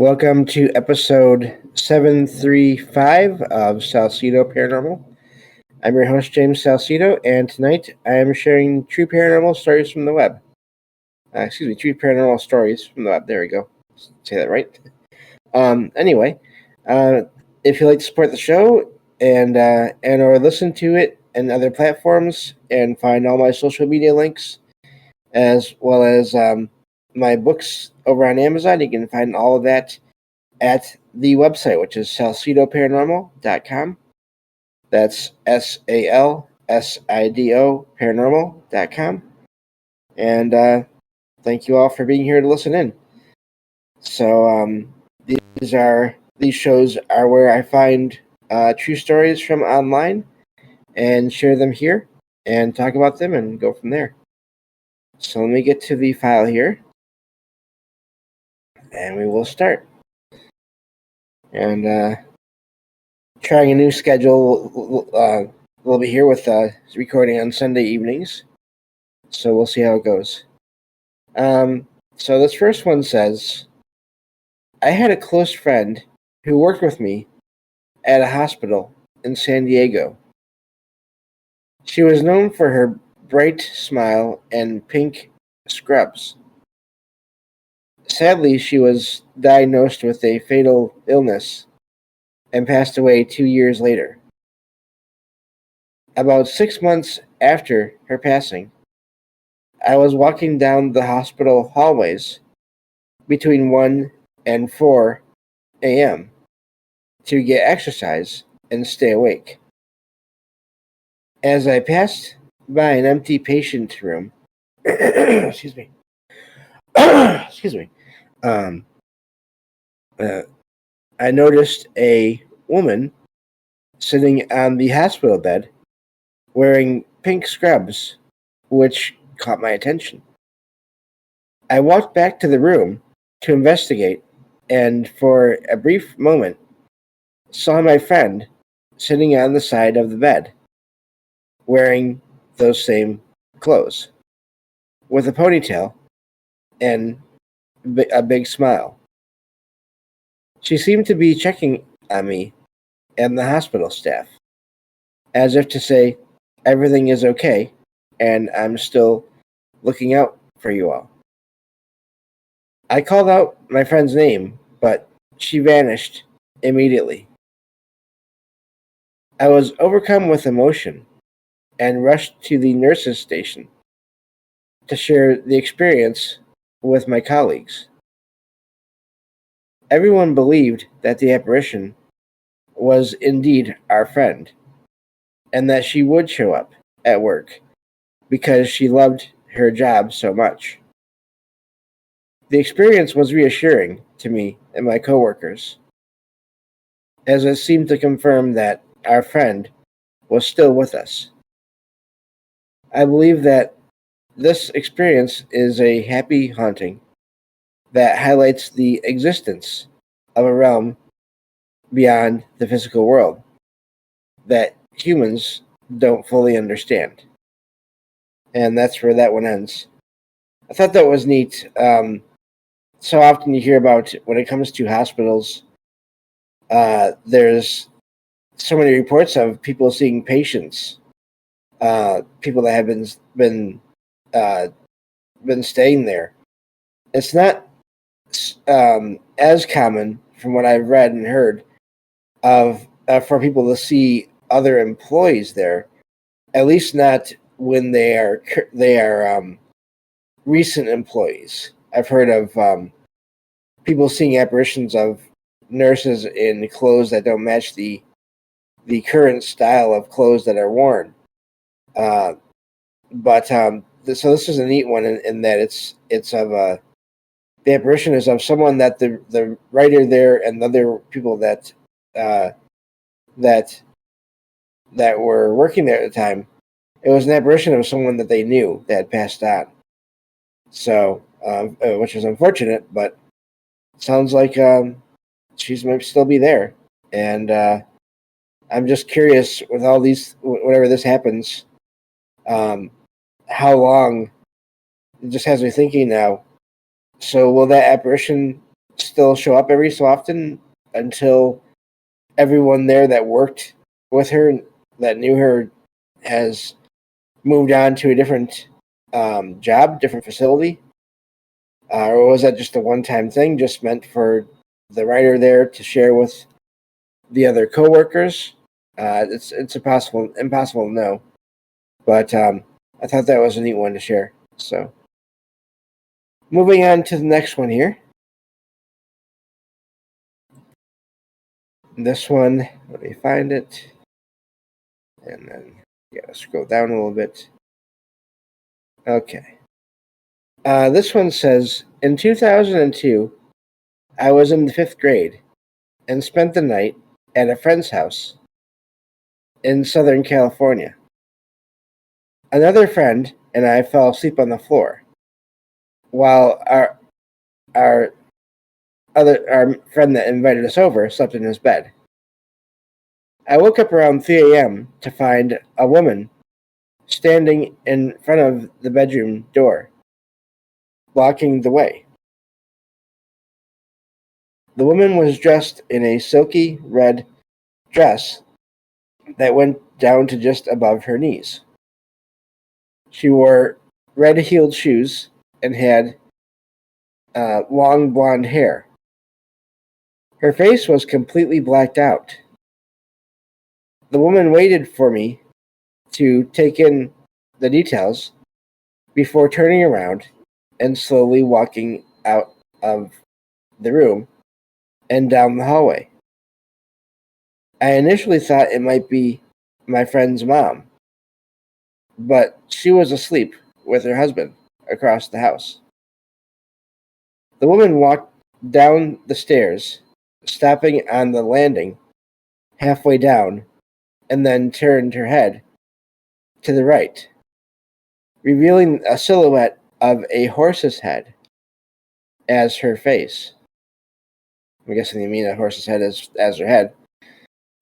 Welcome to episode 735 of Salsido Paranormal. I'm your host, James Salsido, and tonight I am sharing true paranormal stories from the web. True paranormal stories from the web. There we go. Say that right. Anyway, if you'd like to support the show and or listen to it on other platforms and find all my social media links, as well as my books over on Amazon, you can find all of that at the website, which is salsidoparanormal.com. That's SALSIDO paranormal.com. And thank you all for being here to listen in. So these shows are where I find true stories from online and share them here and talk about them and go from there. So let me get to the file here, and we will start. And trying a new schedule we'll be here with recording on Sunday evenings. So we'll see how it goes. So this first one says, I had a close friend who worked with me at a hospital in San Diego. She was known for her bright smile and pink scrubs. Sadly, she was diagnosed with a fatal illness and passed away 2 years later. About 6 months after her passing, I was walking down the hospital hallways between 1 and 4 a.m. to get exercise and stay awake. As I passed by an empty patient room, excuse me, I noticed a woman sitting on the hospital bed wearing pink scrubs, which caught my attention. I walked back to the room to investigate, and for a brief moment saw my friend sitting on the side of the bed wearing those same clothes with a ponytail and a big smile. She seemed to be checking on me and the hospital staff, as if to say, everything is okay, and I'm still looking out for you all. I called out my friend's name, but she vanished immediately. I was overcome with emotion and rushed to the nurses' station to share the experience with my colleagues. Everyone believed that the apparition was indeed our friend, and that she would show up at work because she loved her job so much. The experience was reassuring to me and my coworkers, as it seemed to confirm that our friend was still with us. I believe that this experience is a happy haunting that highlights the existence of a realm beyond the physical world that humans don't fully understand. And that's where that one ends. I thought that was neat. So often you hear about, when it comes to hospitals, there's so many reports of people seeing patients, people that have been staying there. It's not as common, from what I've read and heard, of for people to see other employees there, at least not when they are recent employees. I've heard of people seeing apparitions of nurses in clothes that don't match the current style of clothes that are worn. So this is a neat one in that it's of the apparition is of someone that the writer there and the other people that were working there at the time, it was an apparition of someone that they knew that had passed on. So, which is unfortunate, but sounds like she might still be there. And I'm just curious, with all these, whenever this happens, how long, it just has me thinking now. So will that apparition still show up every so often until everyone there that worked with her, that knew her, has moved on to a different job, different facility? Or was that just a one-time thing, just meant for the writer there to share with the other coworkers? It's impossible to know. But I thought that was a neat one to share. So, moving on to the next one here. This one, let me find it. And then, scroll down a little bit. Okay. This one says, in 2002, I was in the 5th grade and spent the night at a friend's house in Southern California. Another friend and I fell asleep on the floor, while our friend that invited us over slept in his bed. I woke up around 3 a.m. to find a woman standing in front of the bedroom door, blocking the way. The woman was dressed in a silky red dress that went down to just above her knees. She wore red-heeled shoes and had long blonde hair. Her face was completely blacked out. The woman waited for me to take in the details before turning around and slowly walking out of the room and down the hallway. I initially thought it might be my friend's mom, but she was asleep with her husband across the house. The woman walked down the stairs, stopping on the landing halfway down, and then turned her head to the right, revealing a silhouette of a horse's head as her face. I'm guessing you mean a horse's head as her head.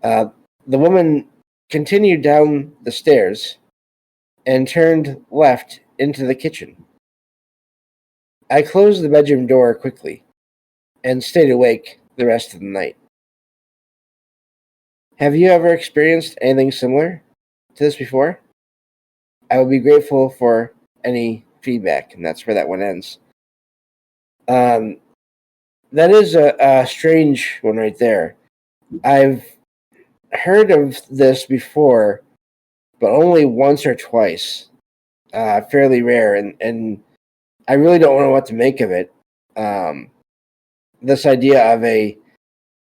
The woman continued down the stairs and turned left into the kitchen. I closed the bedroom door quickly and stayed awake the rest of the night. Have you ever experienced anything similar to this before? I would be grateful for any feedback, and that's where that one ends. That is a strange one right there. I've heard of this before, but only once or twice. Fairly rare, and I really don't know what to make of it. This idea of a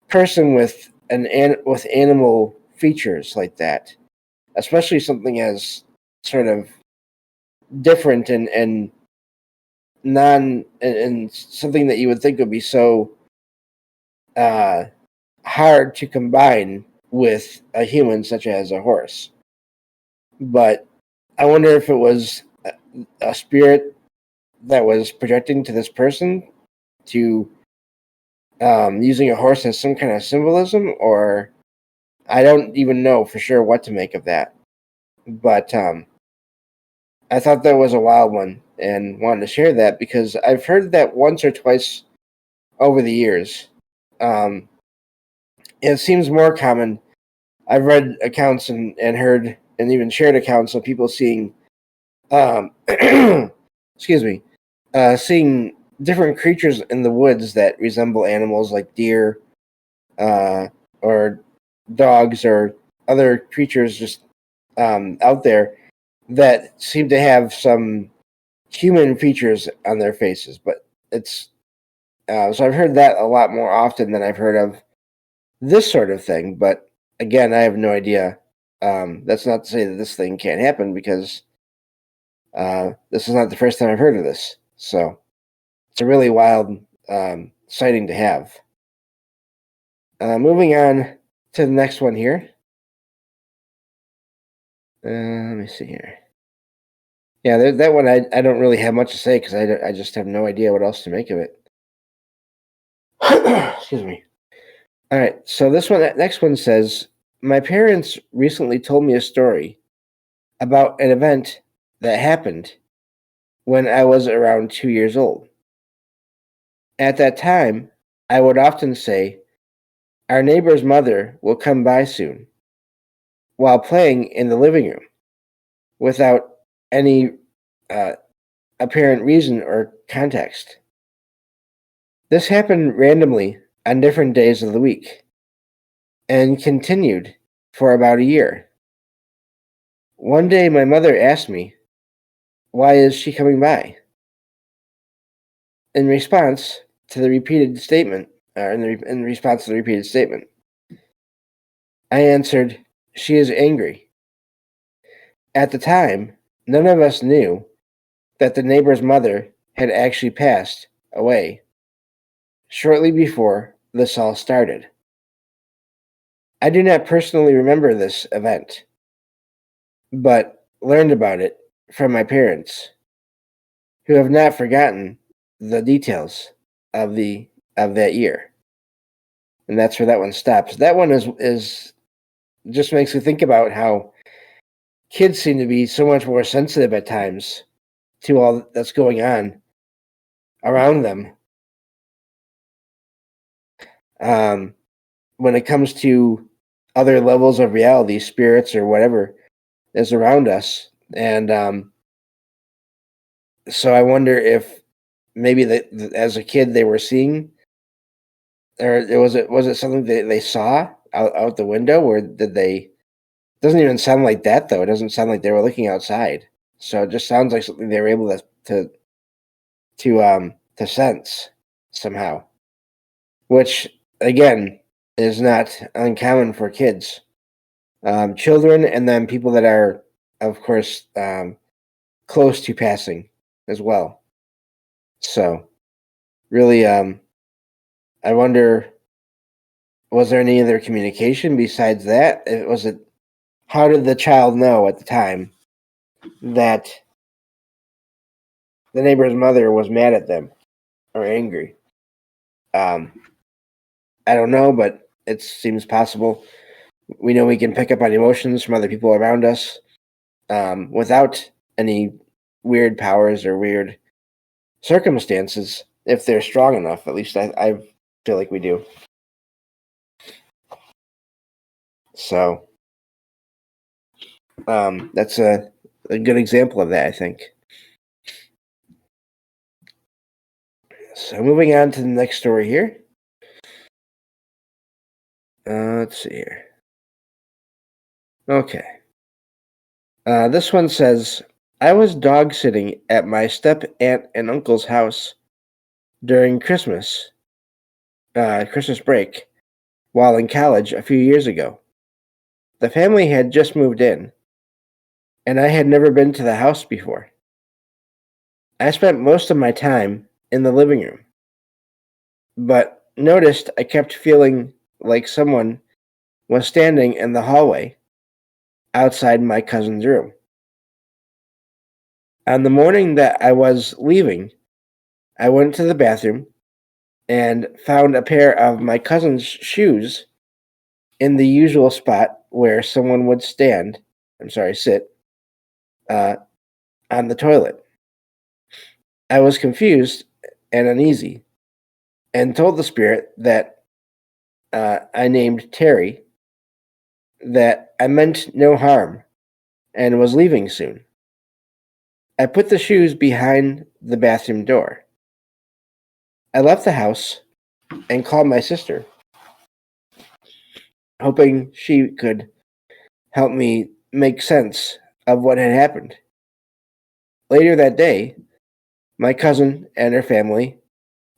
person with with animal features like that, especially something as sort of different and something that you would think would be so hard to combine with a human such as a horse. But I wonder if it was a spirit that was projecting to this person to using a horse as some kind of symbolism, or I don't even know for sure what to make of that. But I thought that was a wild one and wanted to share that because I've heard that once or twice over the years. It seems more common. I've read accounts and heard and even shared accounts of people seeing, excuse me, seeing different creatures in the woods that resemble animals like deer, or dogs, or other creatures just out there that seem to have some human features on their faces. But it's so I've heard that a lot more often than I've heard of this sort of thing. But again, I have no idea. That's not to say that this thing can't happen, because this is not the first time I've heard of this. So it's a really wild sighting to have. Moving on to the next one here. Let me see here. Yeah, that one I don't really have much to say because I just have no idea what else to make of it. Excuse me. All right, so next one says, my parents recently told me a story about an event that happened when I was around 2 years old. At that time, I would often say, "Our neighbor's mother will come by soon," while playing in the living room without any uh, apparent reason or context. This happened randomly on different days of the week and continued for about a year. One day, my mother asked me, "Why is she coming by?" In response to the repeated statement, in response to the repeated statement, I answered, "She is angry." At the time, none of us knew that the neighbor's mother had actually passed away shortly before this all started. I do not personally remember this event, but learned about it from my parents, who have not forgotten the details of that year. And that's where that one stops. That one is just makes me think about how kids seem to be so much more sensitive at times to all that's going on around them. When it comes to other levels of reality, spirits or whatever is around us, and so I wonder if maybe as a kid they were seeing, or was it something that they saw out the window, or did they? Doesn't even sound like that though. It doesn't sound like they were looking outside. So it just sounds like something they were able to sense somehow, which again is not uncommon for kids, children, and then people that are, of course, close to passing as well. So really, I wonder, was there any other communication besides that? Was it, how did the child know at the time that the neighbor's mother was mad at them or angry? Um, I don't know, but it seems possible. We know we can pick up on emotions from other people around us, without any weird powers or weird circumstances, if they're strong enough. At least I feel like we do. So that's a good example of that, I think. So moving on to the next story here. Let's see here. Okay. This one says, I was dog sitting at my step aunt and uncle's house during Christmas break, while in college a few years ago. The family had just moved in, and I had never been to the house before. I spent most of my time in the living room, but noticed I kept feeling like someone was standing in the hallway outside my cousin's room. On the morning that I was leaving, I went to the bathroom and found a pair of my cousin's shoes in the usual spot where someone would sit, uh, on the toilet. I was confused and uneasy and told the spirit that I named Terry that I meant no harm and was leaving soon. I put the shoes behind the bathroom door. I left the house and called my sister, hoping she could help me make sense of what had happened. Later that day, my cousin and her family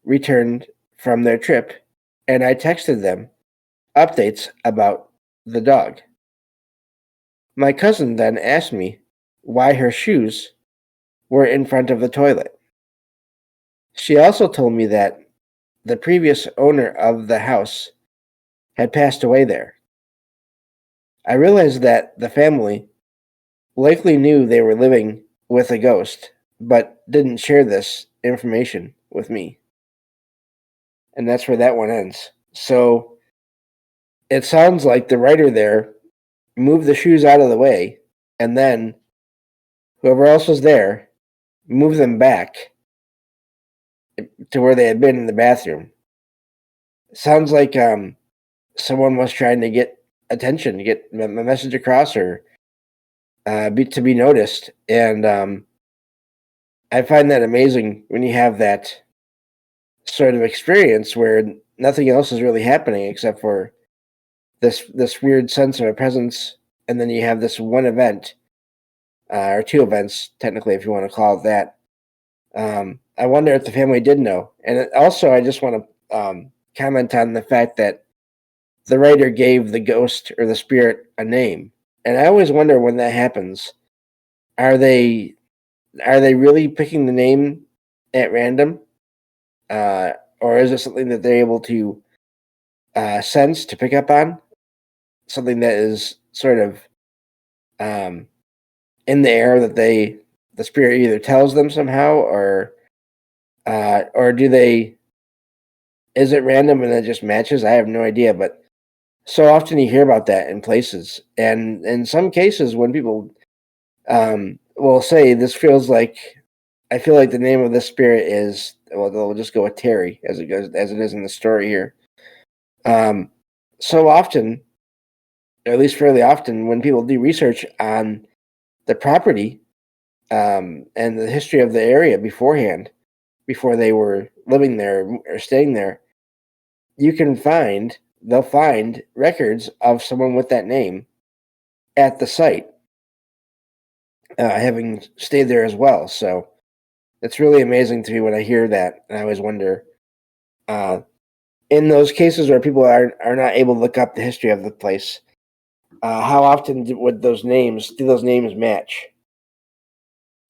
returned from their trip, and I texted them updates about the dog. My cousin then asked me why her shoes were in front of the toilet. She also told me that the previous owner of the house had passed away there. I realized that the family likely knew they were living with a ghost, but didn't share this information with me. And that's where that one ends. So it sounds like the writer there moved the shoes out of the way, and then whoever else was there moved them back to where they had been in the bathroom. Sounds like someone was trying to get attention, to get a message across, or to be noticed. And I find that amazing when you have that sort of experience where nothing else is really happening except for this weird sense of a presence, and then you have this one event, or two events, technically, if you want to call it that. I wonder if the family did know. And also, I just want to comment on the fact that the writer gave the ghost or the spirit a name. And I always wonder when that happens. Are they really picking the name at random? Or is it something that they're able to sense, to pick up on? Something that is sort of in the air, that the spirit either tells them somehow, or do they, is it random and it just matches? I have no idea, but so often you hear about that in places, and in some cases when people will say, this feels like, I feel like the name of this spirit is, well, they'll just go with Terry, as it is in the story here. So often, or at least fairly often, when people do research on the property and the history of the area beforehand, before they were living there or staying there, they'll find records of someone with that name at the site, having stayed there as well. So it's really amazing to me when I hear that, and I always wonder, in those cases where people are not able to look up the history of the place, how often would those names match?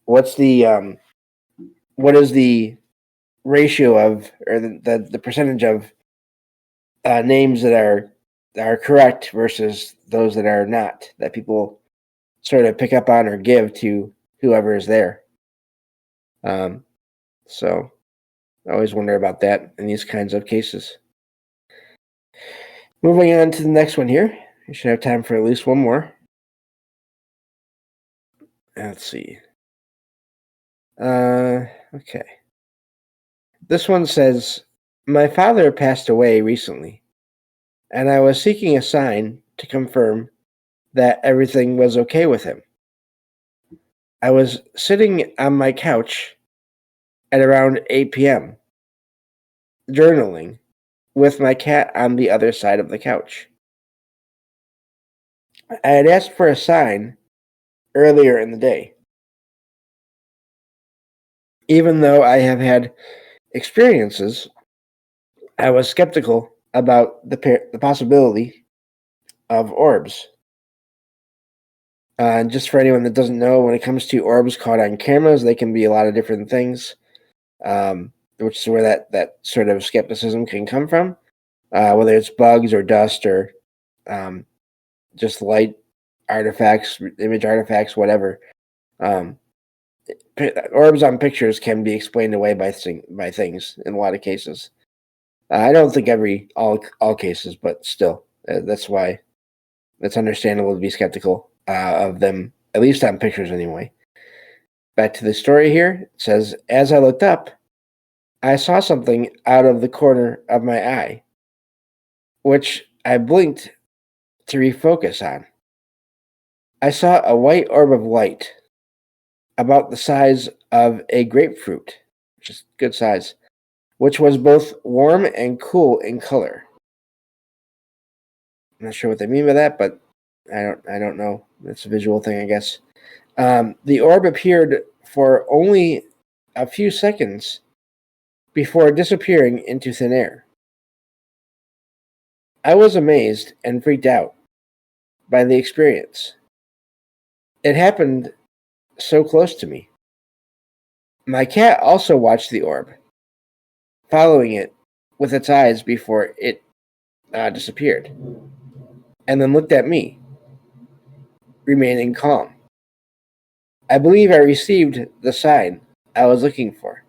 What's the what is the ratio of, or the percentage of names that are correct versus those that are not, that people sort of pick up on or give to whoever is there? So I always wonder about that in these kinds of cases. Moving on to the next one here. You should have time for at least one more. Let's see. Okay. This one says, my father passed away recently, and I was seeking a sign to confirm that everything was okay with him. I was sitting on my couch at around 8 p.m., journaling, with my cat on the other side of the couch. I had asked for a sign earlier in the day. Even though I have had experiences, I was skeptical about the possibility of orbs. Just for anyone that doesn't know, when it comes to orbs caught on cameras, they can be a lot of different things, which is where that sort of skepticism can come from, whether it's bugs or dust or just light artifacts, image artifacts, whatever. Orbs on pictures can be explained away by things in a lot of cases. I don't think all cases, but still, that's why it's understandable to be skeptical of them, at least on pictures anyway. Back to the story here. It says, as I looked up, I saw something out of the corner of my eye, which I blinked to refocus on. I saw a white orb of light, about the size of a grapefruit, which is good size, which was both warm and cool in color. I'm not sure what they mean by that, but I don't know. It's a visual thing, I guess. The orb appeared for only a few seconds before disappearing into thin air. I was amazed and freaked out by the experience. It happened so close to me. My cat also watched the orb, following it with its eyes before it disappeared, and then looked at me, remaining calm. I believe I received the sign I was looking for.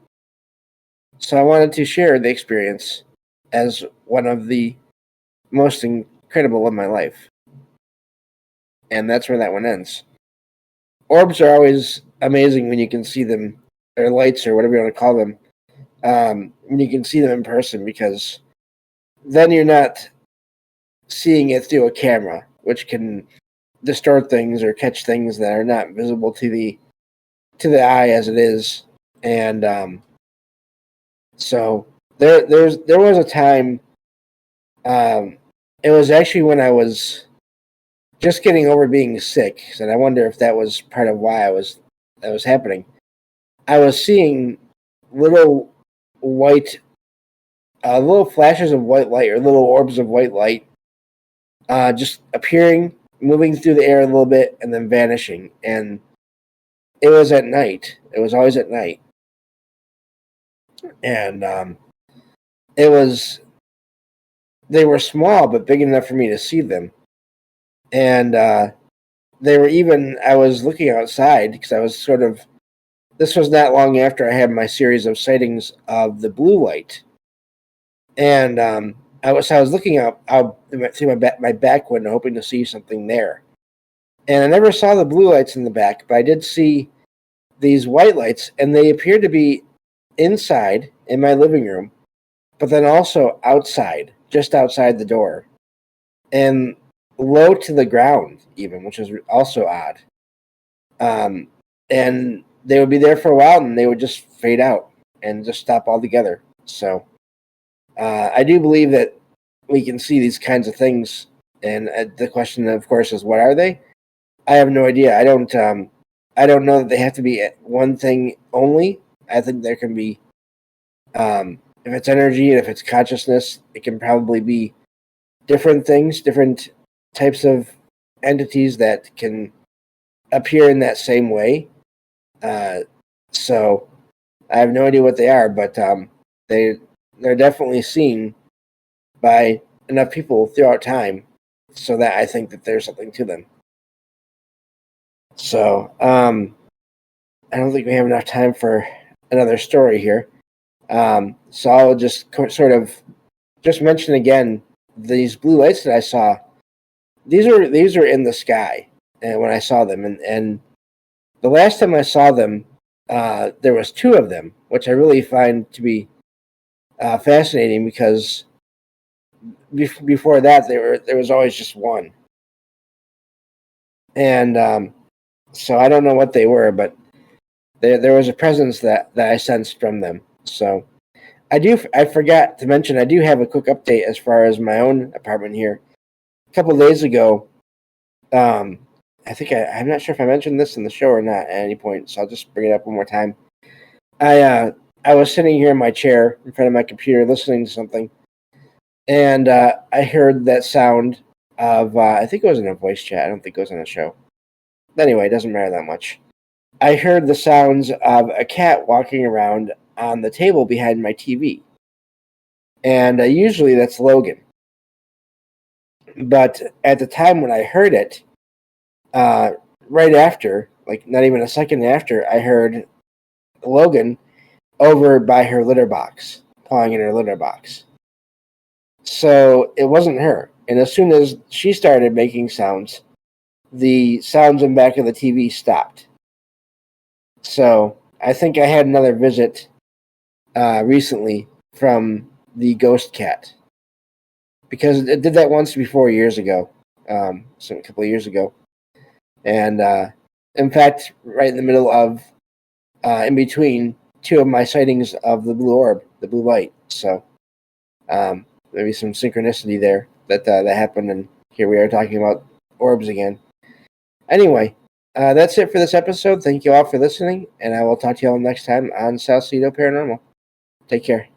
So I wanted to share the experience as one of the most incredible of my life. And that's where that one ends. Orbs are always amazing when you can see them, or lights, or whatever you want to call them, when you can see them in person, because then you're not seeing it through a camera, which can distort things or catch things that are not visible to the eye as it is. And so there was a time. It was actually when I was just getting over being sick, and I wonder if that was part of why that was happening. I was seeing little white, little flashes of white light or little orbs of white light, just appearing, moving through the air a little bit, and then vanishing. And it was at night. It was always at night, and it was. They were small, but big enough for me to see them. And they were even, I was looking outside because I was sort of, this was not long after I had my series of sightings of the blue light. And I was looking out through my back window, hoping to see something there. And I never saw the blue lights in the back, but I did see these white lights, and they appeared to be inside in my living room, but then also outside, just outside the door, and low to the ground even, which is also odd. And they would be there for a while, and they would just fade out and just stop altogether. So I do believe that we can see these kinds of things, and the question, of course, is what are they? I have no idea. I don't know that they have to be one thing only. I think there can be, if it's energy and if it's consciousness, it can probably be different things, different types of entities that can appear in that same way. So I have no idea what they are, but they're definitely seen by enough people throughout time so that I think that there's something to them. So I don't think we have enough time for another story here. So I'll just sort of just mention again these blue lights that I saw. These are in the sky, and when I saw them, and the last time I saw them, there was two of them, which I really find to be fascinating because before that there was always just one, and so I don't know what they were, but there was a presence that I sensed from them. So I forgot to mention, I do have a quick update as far as my own apartment here. A couple of days ago, I'm not sure if I mentioned this in the show or not at any point, so I'll just bring it up one more time. I was sitting here in my chair in front of my computer listening to something, and I heard that sound of, I think it was in a voice chat. I don't think it was on a show. Anyway, it doesn't matter that much. I heard the sounds of a cat walking around on the table behind my TV. And usually that's Logan. But at the time when I heard it, right after, like not even a second after, I heard Logan over by her litter box, pawing in her litter box. So it wasn't her. And as soon as she started making sounds, the sounds in back of the TV stopped. So I think I had another visit recently from the ghost cat, because it did that once before years ago, so a couple of years ago, and in fact, right in the middle of, in between two of my sightings of the blue orb, the blue light. So maybe some synchronicity there that happened, and here we are talking about orbs again. Anyway, that's it for this episode. Thank you all for listening, and I will talk to you all next time on Salsido Paranormal. Take care.